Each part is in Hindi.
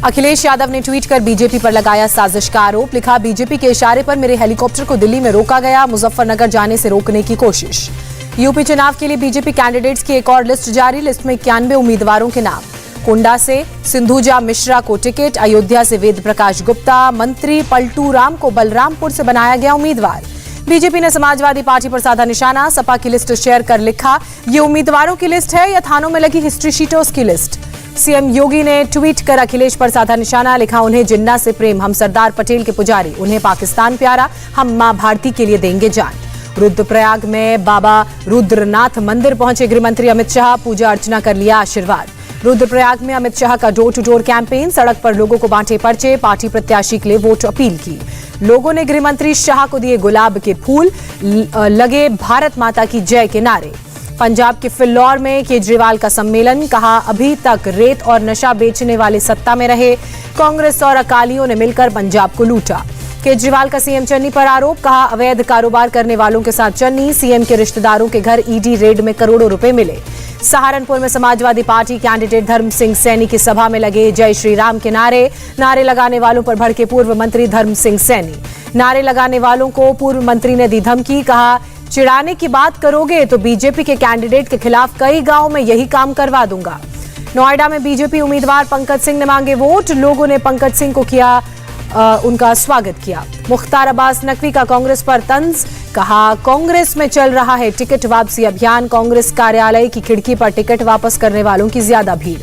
अखिलेश यादव ने ट्वीट कर बीजेपी पर लगाया साजिश का आरोप। लिखा, बीजेपी के इशारे पर मेरे हेलीकॉप्टर को दिल्ली में रोका गया, मुजफ्फरनगर जाने से रोकने की कोशिश। यूपी चुनाव के लिए बीजेपी कैंडिडेट्स की एक और लिस्ट जारी। लिस्ट में 91 उम्मीदवारों के नाम। कुंडा से सिंधुजा मिश्रा को टिकट, अयोध्या से वेद प्रकाश गुप्ता, मंत्री पलटू राम को बलरामपुर से बनाया गया उम्मीदवार। बीजेपी ने समाजवादी पार्टी पर साधा निशाना। सपा की लिस्ट शेयर कर लिखा, ये उम्मीदवारों की लिस्ट है या थानों में लगी हिस्ट्री शीटों की लिस्ट। सीएम योगी ने ट्वीट कर अखिलेश पर साधा निशाना। लिखा, उन्हें जिन्ना से प्रेम, हम सरदार पटेल के पुजारी, उन्हें पाकिस्तान प्यारा, हम मां भारती के लिए देंगे जान। रुद्रप्रयाग में बाबा रुद्रनाथ मंदिर पहुंचे गृह मंत्री अमित शाह, पूजा अर्चना कर लिया आशीर्वाद। रुद्रप्रयाग में अमित शाह का डोर टू डोर कैंपेन, सड़क पर लोगों को बांटे पर्चे, पार्टी प्रत्याशी के लिए वोट अपील की। लोगों ने गृह मंत्री शाह को दिए गुलाब के फूल, लगे भारत माता की जय के नारे। पंजाब के फिल्लौर में केजरीवाल का सम्मेलन। कहा, अभी तक रेत और नशा बेचने वाले सत्ता में रहे, कांग्रेस और अकालियों ने मिलकर पंजाब को लूटा। केजरीवाल का सीएम चन्नी पर आरोप। कहा, अवैध कारोबार करने वालों के साथ चन्नी, सीएम के रिश्तेदारों के घर ईडी रेड में करोड़ों रुपए मिले। सहारनपुर में समाजवादी पार्टी कैंडिडेट धर्म सिंह सैनी की सभा में लगे जय श्री राम के नारे लगाने वालों पर भड़के पूर्व मंत्री धर्म सिंह सैनी। नारे लगाने वालों को पूर्व मंत्री ने दी धमकी। कहा, चिढ़ाने की बात करोगे तो बीजेपी के कैंडिडेट के खिलाफ कई गांव में यही काम करवा दूंगा। नोएडा में बीजेपी उम्मीदवार पंकज सिंह ने मांगे वोट। लोगों ने पंकज सिंह को किया उनका स्वागत किया। मुख्तार अब्बास नकवी का कांग्रेस पर तंज। कहा, कांग्रेस में चल रहा है टिकट वापसी अभियान, कांग्रेस कार्यालय की खिड़की पर टिकट वापस करने वालों की ज्यादा भीड़।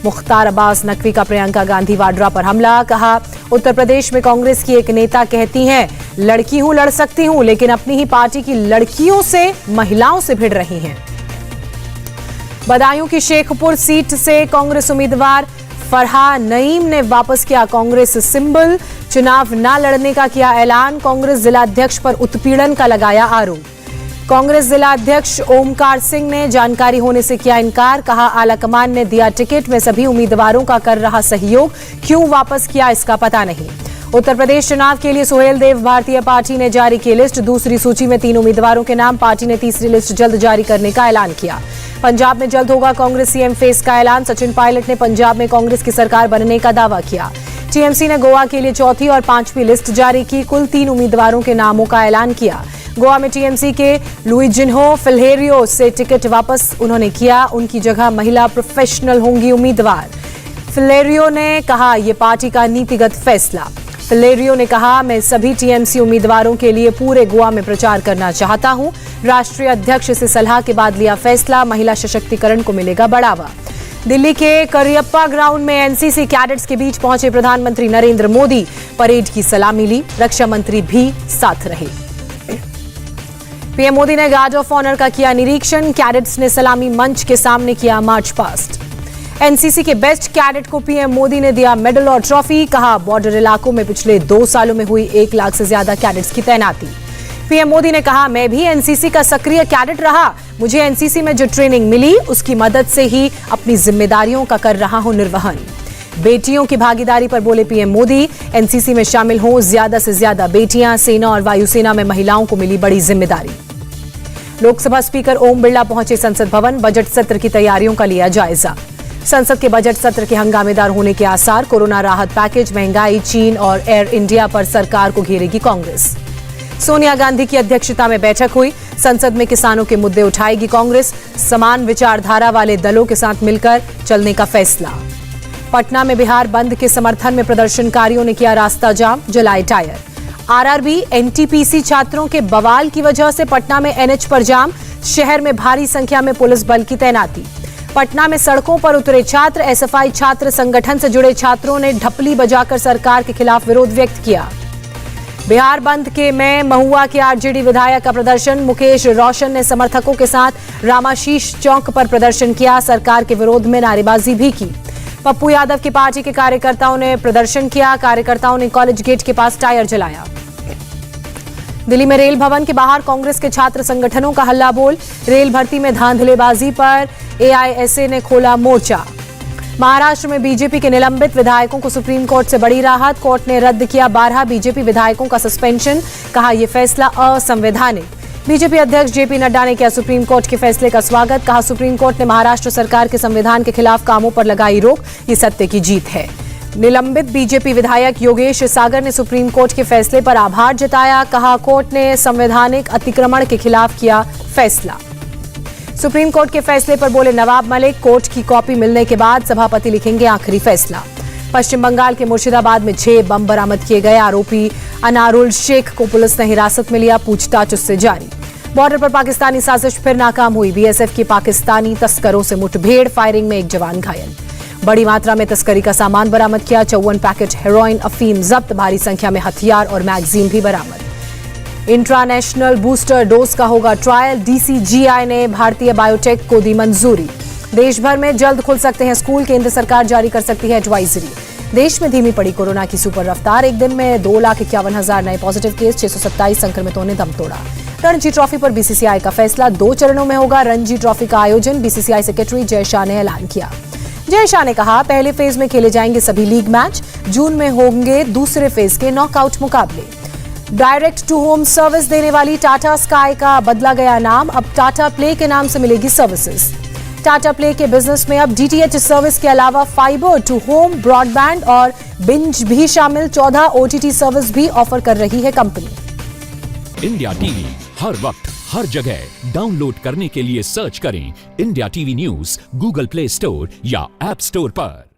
मुख्तार अब्बास नकवी का प्रियंका गांधी वाड्रा पर हमला। कहा, उत्तर प्रदेश में कांग्रेस की एक नेता कहती हैं, लड़की हूं, लड़ सकती हूं, लेकिन अपनी ही पार्टी की लड़कियों से, महिलाओं से भिड़ रही हैं। बदायूं की शेखपुर सीट से कांग्रेस उम्मीदवार फरहा नईम ने वापस किया कांग्रेस सिंबल। चुनाव न लड़ने का किया ऐलान। कांग्रेस जिलाध्यक्ष पर उत्पीड़न का लगाया आरोप। कांग्रेस जिलाध्यक्ष ओमकार सिंह ने जानकारी होने से किया इनकार। कहा, आलाकमान ने दिया टिकट, में सभी उम्मीदवारों का कर रहा सहयोग, क्यों वापस किया इसका पता नहीं। उत्तर प्रदेश चुनाव के लिए सुहेल देव भारतीय पार्टी ने जारी की लिस्ट। दूसरी सूची में 3 उम्मीदवारों के नाम। पार्टी ने तीसरी लिस्ट जल्द जारी करने का ऐलान किया। पंजाब में जल्द होगा कांग्रेस सीएम फेस का ऐलान। सचिन पायलट ने पंजाब में कांग्रेस की सरकार बनने का दावा किया। टीएमसी ने गोवा के लिए चौथी और 5वीं लिस्ट जारी की। कुल 3 उम्मीदवारों के नामों का ऐलान किया। गोवा में टीएमसी के लुइजिन्हो फिल्हेरियो से टिकट वापस उन्होंने किया। उनकी जगह महिला प्रोफेशनल होंगी उम्मीदवार। फिल्हेरियो ने कहा, यह पार्टी का नीतिगत फैसला। फिल्हेरियो ने कहा, मैं सभी टीएमसी उम्मीदवारों के लिए पूरे गोवा में प्रचार करना चाहता हूं। राष्ट्रीय अध्यक्ष से सलाह के बाद लिया फैसला। महिला सशक्तिकरण को मिलेगा बढ़ावा। दिल्ली के करियप्पा ग्राउंड में एनसीसी कैडेट्स के बीच पहुंचे प्रधानमंत्री नरेंद्र मोदी। परेड की सलामी ली। रक्षा मंत्री भी साथ रहे। पीएम मोदी ने गार्ड ऑफ ऑनर का किया निरीक्षण। कैडेट्स ने सलामी मंच के सामने किया मार्च पास्ट। एनसीसी के बेस्ट कैडेट को पीएम मोदी ने दिया मेडल और ट्रॉफी। कहा, बॉर्डर इलाकों में पिछले 2 सालों में हुई 1 लाख से ज्यादा कैडेट्स की तैनाती। पीएम मोदी ने कहा, मैं भी एनसीसी का सक्रिय कैडेट रहा। मुझे एनसीसी में जो ट्रेनिंग मिली उसकी मदद से ही अपनी जिम्मेदारियों का कर रहा हूं निर्वहन। बेटियों की भागीदारी पर बोले पीएम मोदी, एनसीसी में शामिल हों ज्यादा से ज्यादा बेटियां। सेना और वायुसेना में महिलाओं को मिली बड़ी जिम्मेदारी। लोकसभा स्पीकर ओम बिरला पहुंचे संसद भवन। बजट सत्र की तैयारियों का लिया जायजा। संसद के बजट सत्र के हंगामेदार होने के आसार। कोरोना राहत पैकेज, महंगाई, चीन और एयर इंडिया पर सरकार को घेरेगी कांग्रेस। सोनिया गांधी की अध्यक्षता में बैठक हुई। संसद में किसानों के मुद्दे उठाएगी कांग्रेस। समान विचारधारा वाले दलों के साथ मिलकर चलने का फैसला। पटना में बिहार बंद के समर्थन में प्रदर्शनकारियों ने किया रास्ता जाम, जलाए टायर। आरआरबी एनटीपीसी छात्रों के बवाल की वजह से पटना में एनएच पर जाम। शहर में भारी संख्या में पुलिस बल की तैनाती। पटना में सड़कों पर उतरे छात्र। एसएफआई छात्र संगठन से जुड़े छात्रों ने ढपली बजाकर सरकार के खिलाफ विरोध व्यक्त किया। बिहार बंद के में महुआ के आरजेडी विधायक का प्रदर्शन। मुकेश रोशन ने समर्थकों के साथ रामाशीष चौक पर प्रदर्शन किया। सरकार के विरोध में नारेबाजी भी की। पप्पू यादव की पार्टी के कार्यकर्ताओं ने प्रदर्शन किया। कार्यकर्ताओं ने कॉलेज गेट के पास टायर जलाया। दिल्ली में रेल भवन के बाहर कांग्रेस के छात्र संगठनों का हल्ला बोल। रेल भर्ती में धांधलेबाजी पर एआईएसए ने खोला मोर्चा। महाराष्ट्र में बीजेपी के निलंबित विधायकों को सुप्रीम कोर्ट से बड़ी राहत। कोर्ट ने रद्द किया 12 बीजेपी विधायकों का सस्पेंशन। कहा, यह फैसला असंवैधानिक। बीजेपी अध्यक्ष जेपी नड्डा ने किया सुप्रीम कोर्ट के फैसले का स्वागत। कहा, सुप्रीम कोर्ट ने महाराष्ट्र सरकार के संविधान के खिलाफ कामों पर लगाई रोक, ये सत्य की जीत है। निलंबित बीजेपी विधायक योगेश सागर ने सुप्रीम कोर्ट के फैसले पर आभार जताया। कहा, कोर्ट ने संवैधानिक अतिक्रमण के खिलाफ किया फैसला। सुप्रीम कोर्ट के फैसले पर बोले नवाब मलिक, कोर्ट की कॉपी मिलने के बाद सभापति लिखेंगे आखिरी फैसला। पश्चिम बंगाल के मुर्शिदाबाद में 6 बम बरामद किए गए। आरोपी अनारुल शेख को पुलिस ने हिरासत में लिया, पूछताछ उससे जारी। बॉर्डर पर पाकिस्तानी साजिश फिर नाकाम हुई। बीएसएफ की पाकिस्तानी तस्करों से मुठभेड़, फायरिंग में एक जवान घायल। बड़ी मात्रा में तस्करी का सामान बरामद किया। 54 पैकेट हेरोइन, अफीम जब्त। भारी संख्या में हथियार और मैगजीन भी बरामद। इंट्रानेशनल बूस्टर डोज का होगा ट्रायल। डीसीजीआई ने भारतीय बायोटेक को दी मंजूरी। देश भर में जल्द खुल सकते हैं स्कूल, केंद्र सरकार जारी कर सकती है एडवाइजरी। देश में धीमी पड़ी कोरोना की सुपर रफ्तार। एक दिन में 2,51,000 नए पॉजिटिव केस, 627 संक्रमितों ने दम तोड़ा। रणजी ट्रॉफी पर बीसीसीआई का फैसला, 2 चरणों में होगा रणजी ट्रॉफी का आयोजन। बीसीसीआई सेक्रेटरी जय शाह ने ऐलान किया। जय शाह ने कहा, पहले फेज में खेले जाएंगे सभी लीग मैच। जून में होंगे दूसरे फेज के नॉकआउट मुकाबले। डायरेक्ट टू होम सर्विस देने वाली टाटा स्काई का बदला गया नाम, अब टाटा प्ले के नाम से मिलेगी सर्विसेज। टाटा प्ले के बिजनेस में अब डीटीएच सर्विस के अलावा फाइबर टू होम, ब्रॉडबैंड और बिंज भी शामिल। 14 ओटीटी सर्विस भी ऑफर कर रही है कंपनी। इंडिया टीवी हर वक्त हर जगह डाउनलोड करने के लिए सर्च करें India TV news Google play store या ऐप स्टोर पर।